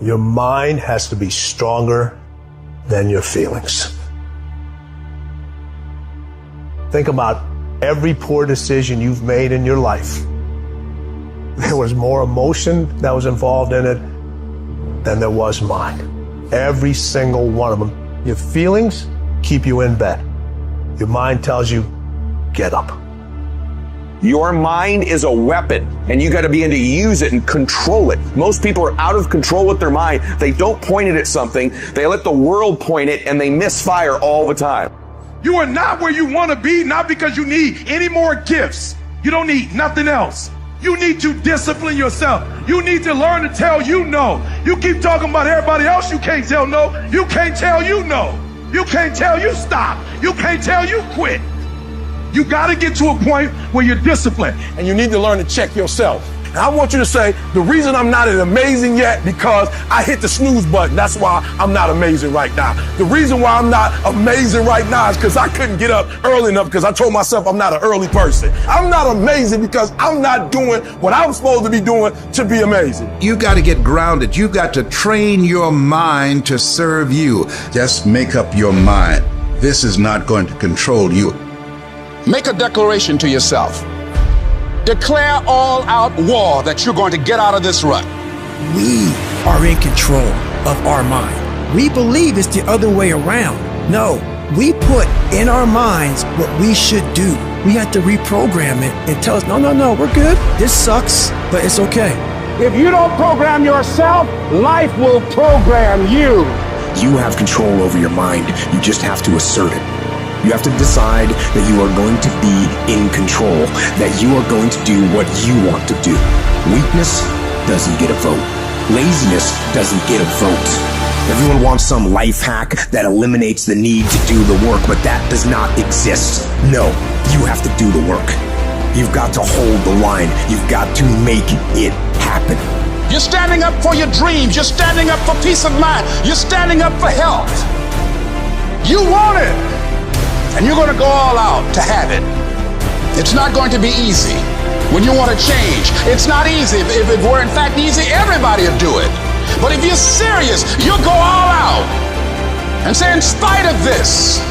Your mind has to be stronger than your feelings. Think about every poor decision you've made in your life. There was more emotion that was involved in it than there was mind. Every single one of them. Your feelings keep you in bed. Your mind tells you, get up. Your mind is a weapon, and you got to be able to use it and control it. Most people are out of control with their mind. They don't point it at something. They let the world point it, and they misfire all the time. You are not where you want to be, not because you need any more gifts. You don't need nothing else. You need to discipline yourself. You need to learn to tell you no. You keep talking about everybody else you can't tell no. You can't tell you no. You can't tell you stop. You can't tell you quit. You got to get to a point where you're disciplined. And you need to learn to check yourself. And I want you to say, the reason I'm not amazing yet, because I hit the snooze button. That's why I'm not amazing right now. The reason why I'm not amazing right now is because I couldn't get up early enough because I told myself I'm not an early person. I'm not amazing because I'm not doing what I'm supposed to be doing to be amazing. You got to get grounded. You got to train your mind to serve you. Just make up your mind. This is not going to control you. Make a declaration to yourself. Declare all out war that you're going to get out of this rut. We are in control of our mind. We believe it's the other way around. No, we put in our minds what we should do. We have to reprogram it and tell us, no, we're good. This sucks, but it's okay. If you don't program yourself, life will program you. You have control over your mind. You just have to assert it. You have to decide that you are going to be in control, that you are going to do what you want to do. Weakness doesn't get a vote. Laziness doesn't get a vote. Everyone wants some life hack that eliminates the need to do the work, but that does not exist. No, you have to do the work. You've got to hold the line. You've got to make it happen. You're standing up for your dreams. You're standing up for peace of mind. You're standing up for health. You want it. And you're going to go all out to have it. It's not going to be easy. When you want to change, it's not easy. If it were in fact easy, everybody would do it. But if you're serious, you'll go all out and say, in spite of this,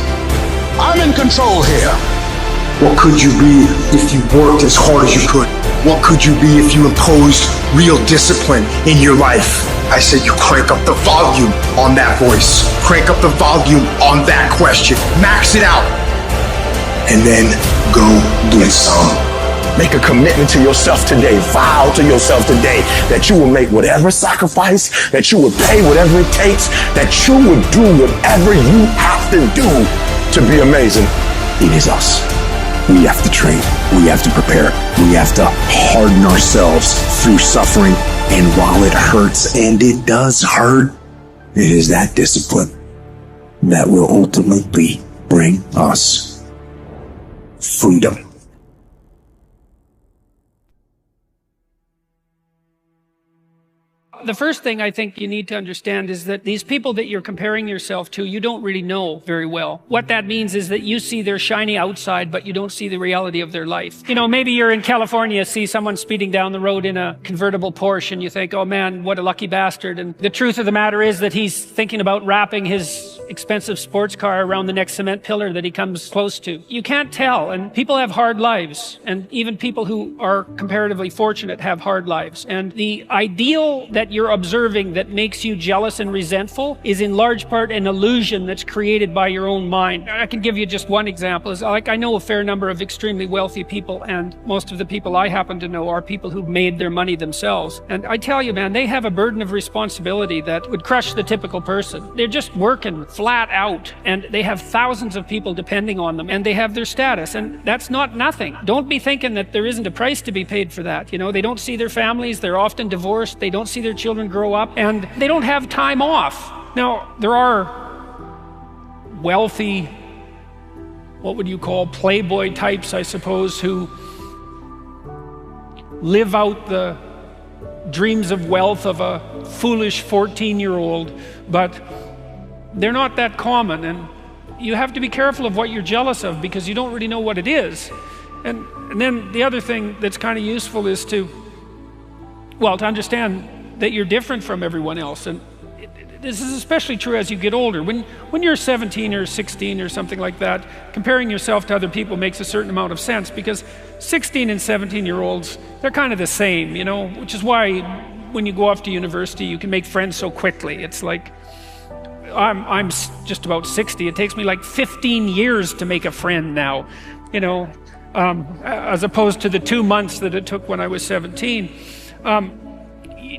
I'm in control here. What could you be if you worked as hard as you could? What could you be if you imposed real discipline in your life? I said you crank up the volume on that voice. Crank up the volume on that question. Max it out. And then go get some. Make a commitment to yourself today. Vow to yourself today that you will make whatever sacrifice, that you will pay whatever it takes, that you will do whatever you have to do to be amazing. It is us. We have to train. We have to prepare. We have to harden ourselves through suffering. And while it hurts, and it does hurt, it is that discipline that will ultimately bring us freedom. The first thing I think you need to understand is that these people that you're comparing yourself to, you don't really know very well. What that means is that you see their shiny outside, but you don't see the reality of their life. You know, maybe you're in California, see someone speeding down the road in a convertible Porsche, and you think, oh man, what a lucky bastard. And the truth of the matter is that he's thinking about wrapping his expensive sports car around the next cement pillar that he comes close to. You can't tell, and people have hard lives, and even people who are comparatively fortunate have hard lives. And the ideal that you're observing that makes you jealous and resentful is in large part an illusion that's created by your own mind. I can give you just one example. I know a fair number of extremely wealthy people, and most of the people I happen to know are people who've made their money themselves. And I tell you, man, they have a burden of responsibility that would crush the typical person. They're just working flat out, and they have thousands of people depending on them, and they have their status, and that's not nothing. Don't be thinking that there isn't a price to be paid for that. You know, they don't see their families, they're often divorced, they don't see their children grow up, and they don't have time off. Now, there are wealthy, what would you call, playboy types, I suppose, who live out the dreams of wealth of a foolish 14-year-old, but they're not that common, and you have to be careful of what you're jealous of because you don't really know what it is. And then the other thing that's kind of useful is to understand that you're different from everyone else. And this is especially true as you get older. When you're 17 or 16 or something like that, comparing yourself to other people makes a certain amount of sense, because 16 and 17-year-olds, they're kind of the same, you know, which is why when you go off to university, you can make friends so quickly. It's like, I'm just about 60. It takes me like 15 years to make a friend now, you know, as opposed to the 2 months that it took when I was 17.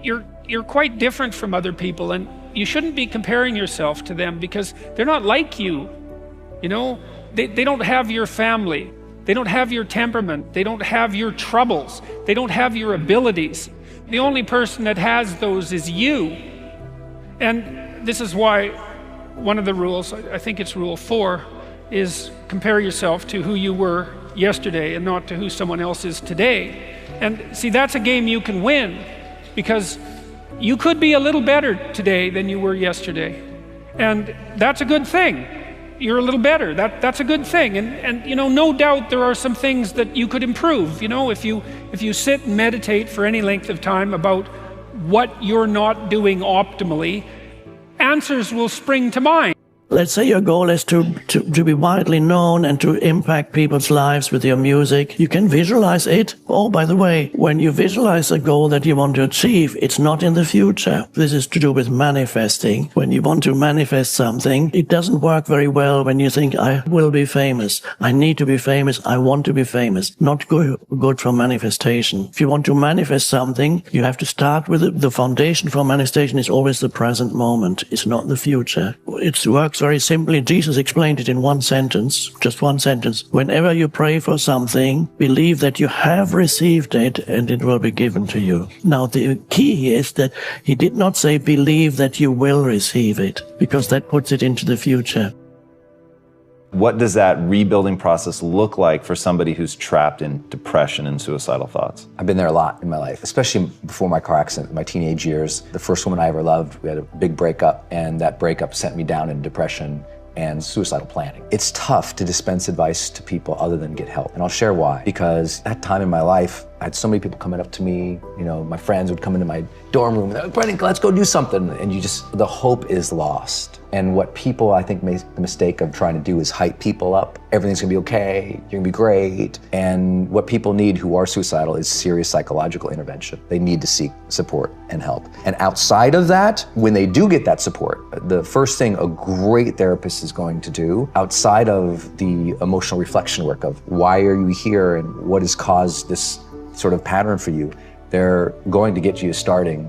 You're quite different from other people, and you shouldn't be comparing yourself to them, because they're not like you. You know, they don't have your family. They don't have your temperament. They don't have your troubles. They don't have your abilities. The only person that has those is you. And this is why one of the rules, I think it's rule 4, is compare yourself to who you were yesterday and not to who someone else is today. And see, that's a game you can win, because you could be a little better today than you were yesterday. And that's a good thing. You're a little better. That's a good thing. And you know, no doubt there are some things that you could improve. You know, if you sit and meditate for any length of time about what you're not doing optimally, answers will spring to mind. Let's say your goal is to be widely known and to impact people's lives with your music. You can visualize it. Oh, by the way, when you visualize a goal that you want to achieve, it's not in the future. This is to do with manifesting. When you want to manifest something, it doesn't work very well when you think, I will be famous. I need to be famous. I want to be famous. Not good for manifestation. If you want to manifest something, you have to start with the foundation for manifestation is always the present moment. It's not the future. It works very simply. Jesus explained it in one sentence, just one sentence. Whenever you pray for something, believe that you have received it and it will be given to you. Now, the key is that he did not say believe that you will receive it, because that puts it into the future. What does that rebuilding process look like for somebody who's trapped in depression and suicidal thoughts? I've been there a lot in my life, especially before my car accident, my teenage years. The first woman I ever loved, we had a big breakup, and that breakup sent me down in depression and suicidal planning. It's tough to dispense advice to people other than get help. And I'll share why. Because that time in my life, I had so many people coming up to me, you know, my friends would come into my dorm room and they're like, Brendan, let's go do something. And the hope is lost. And what people, I think, make the mistake of trying to do is hype people up. Everything's gonna be okay, you're gonna be great. And what people need who are suicidal is serious psychological intervention. They need to seek support and help. And outside of that, when they do get that support, the first thing a great therapist is going to do, outside of the emotional reflection work of why are you here and what has caused this sort of pattern for you, they're going to get you starting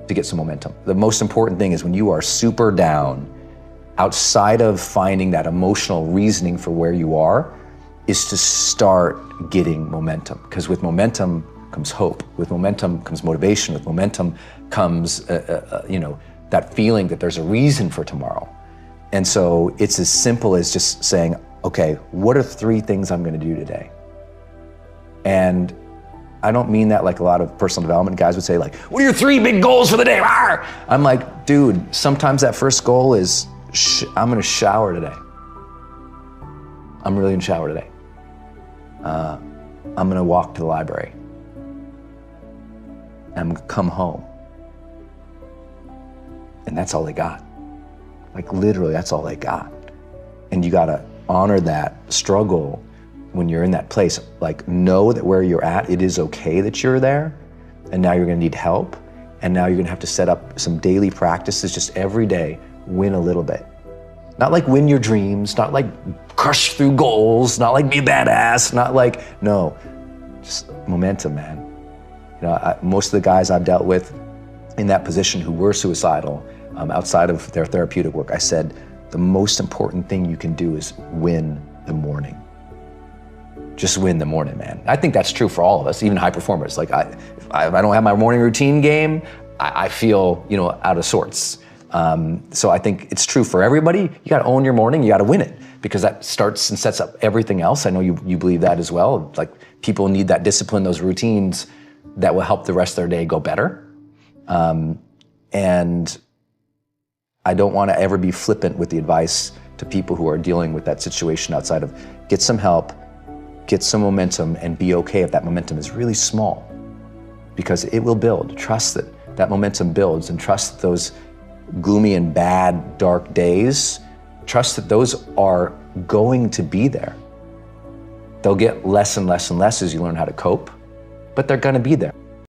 to get some momentum. The most important thing is when you are super down, outside of finding that emotional reasoning for where you are, is to start getting momentum. Because with momentum comes hope. With momentum comes motivation. With momentum comes, you know, that feeling that there's a reason for tomorrow. And so it's as simple as just saying, okay, what are 3 things I'm gonna do today? And I don't mean that like a lot of personal development guys would say, like, what are your 3 big goals for the day? Arr! I'm like, dude, sometimes that first goal is, I'm gonna shower today. I'm really gonna shower today. I'm gonna walk to the library. I'm gonna come home. And that's all they got. Like literally, that's all they got. And you gotta honor that struggle when you're in that place. Like, know that where you're at, it is okay that you're there, and now you're gonna need help, and now you're gonna have to set up some daily practices just every day, win a little bit. Not like win your dreams, not like crush through goals, not like be a badass, not like, no, just momentum, man. You know, most of the guys I've dealt with in that position who were suicidal, outside of their therapeutic work, I said, the most important thing you can do is win the morning. Just win the morning, man. I think that's true for all of us, even high performers. Like, if I don't have my morning routine game, I feel, you know, out of sorts. So I think it's true for everybody. You gotta own your morning, you gotta win it, because that starts and sets up everything else. I know you believe that as well. Like, people need that discipline, those routines that will help the rest of their day go better. And I don't wanna ever be flippant with the advice to people who are dealing with that situation outside of get some help, get some momentum, and be okay if that momentum is really small, because it will build. Trust that that momentum builds, and trust that those gloomy and bad, dark days, trust that those are going to be there. They'll get less and less and less as you learn how to cope, but they're gonna be there.